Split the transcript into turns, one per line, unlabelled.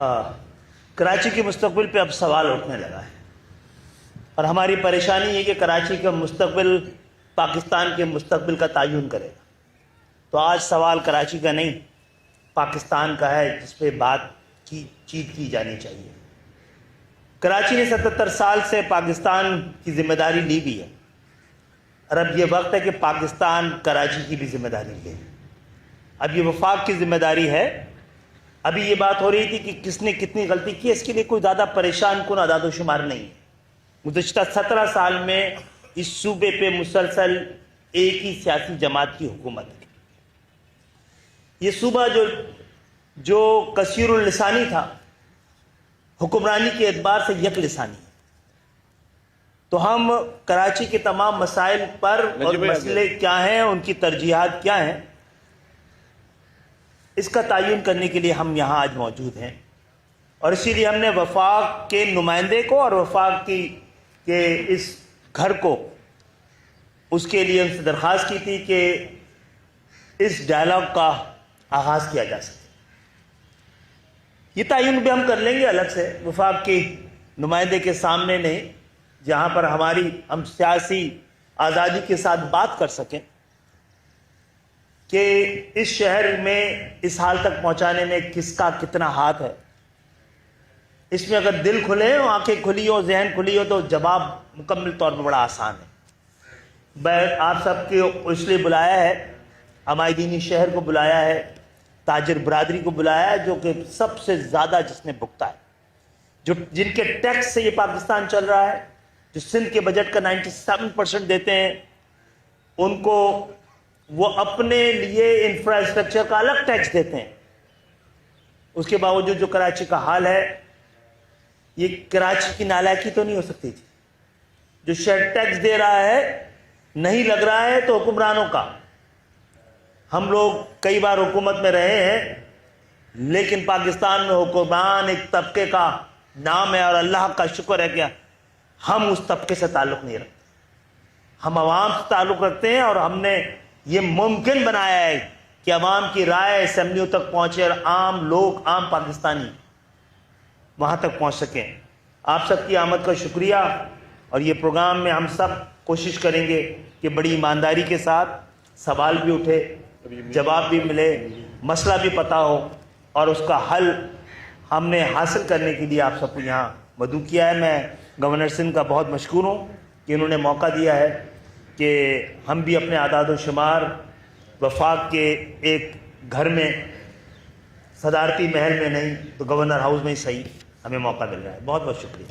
کراچی کے مستقبل پہ اب سوال اٹھنے لگا ہے، اور ہماری پریشانی یہ کہ کراچی کا مستقبل پاکستان کے مستقبل کا تعین کرے گا۔ تو آج سوال کراچی کا نہیں، پاکستان کا ہے، جس پہ بات چیت کی جانی چاہیے۔ کراچی نے 77 سال سے پاکستان کی ذمہ داری لی بھی ہے، اور اب یہ وقت ہے کہ پاکستان کراچی کی بھی ذمہ داری لے۔ اب یہ وفاق کی ذمہ داری ہے۔ ابھی یہ بات ہو رہی تھی کہ کس نے کتنی غلطی کی، اس کے لیے کوئی زیادہ پریشان کن اعداد و شمار نہیں ہے۔ گزشتہ 17 سال میں اس صوبے پہ مسلسل ایک ہی سیاسی جماعت کی حکومت ہے۔ یہ صوبہ جو کثیر اللسانی تھا، حکمرانی کے اعتبار سے یک لسانی ہے۔ تو ہم کراچی کے تمام مسائل پر اور مسئلے کیا ہیں، ان کی ترجیحات کیا ہیں، اس کا تعین کرنے کے لیے ہم یہاں آج موجود ہیں۔ اور اسی لیے ہم نے وفاق کے نمائندے کو اور وفاق کے اس گھر کو، اس کے لیے ان سے درخواست کی تھی کہ اس ڈائلاگ کا آغاز کیا جا سکے۔ یہ تعین بھی ہم کر لیں گے الگ سے، وفاق کے نمائندے کے سامنے نہیں، جہاں پر ہم سیاسی آزادی کے ساتھ بات کر سکیں کہ اس شہر میں اس حال تک پہنچانے میں کس کا کتنا ہاتھ ہے۔ اس میں اگر دل کھلے ہو، آنکھیں کھلی ہو، ذہن کھلی ہو، تو جواب مکمل طور پر بڑا آسان ہے۔ آپ سب کے اس لیے بلایا ہے، ہمارے دینی شہر کو بلایا ہے، تاجر برادری کو بلایا ہے، جو کہ سب سے زیادہ جس نے بھگتا ہے، جن کے ٹیکس سے یہ پاکستان چل رہا ہے، جو سندھ کے بجٹ کا 97% دیتے ہیں، ان کو وہ اپنے لیے انفراسٹرکچر کا الگ ٹیکس دیتے ہیں۔ اس کے باوجود جو کراچی کا حال ہے، یہ کراچی کی نالائکی تو نہیں ہو سکتی تھی۔ جو شہر ٹیکس دے رہا ہے، نہیں لگ رہا ہے تو حکمرانوں کا۔ ہم لوگ کئی بار حکومت میں رہے ہیں، لیکن پاکستان میں حکمران ایک طبقے کا نام ہے، اور اللہ کا شکر ہے کہ ہم اس طبقے سے تعلق نہیں رکھتے، ہم عوام سے تعلق رکھتے ہیں، اور ہم نے یہ ممکن بنایا ہے کہ عوام کی رائے اسمبلیوں تک پہنچے اور عام لوگ، عام پاکستانی وہاں تک پہنچ سکیں۔ آپ سب کی آمد کا شکریہ، اور یہ پروگرام میں ہم سب کوشش کریں گے کہ بڑی ایمانداری کے ساتھ سوال بھی اٹھے، جواب بھی ملے، مسئلہ بھی پتہ ہو، اور اس کا حل ہم نے حاصل کرنے کے لیے آپ سب کو یہاں مدعو کیا ہے۔ میں گورنر سندھ کا بہت مشکور ہوں کہ انہوں نے موقع دیا ہے کہ ہم بھی اپنے اعداد و شمار وفاق کے ایک گھر میں، صدارتی محل میں نہیں تو گورنر ہاؤس میں ہی صحیح، ہمیں موقع مل رہا ہے۔ بہت بہت شکریہ۔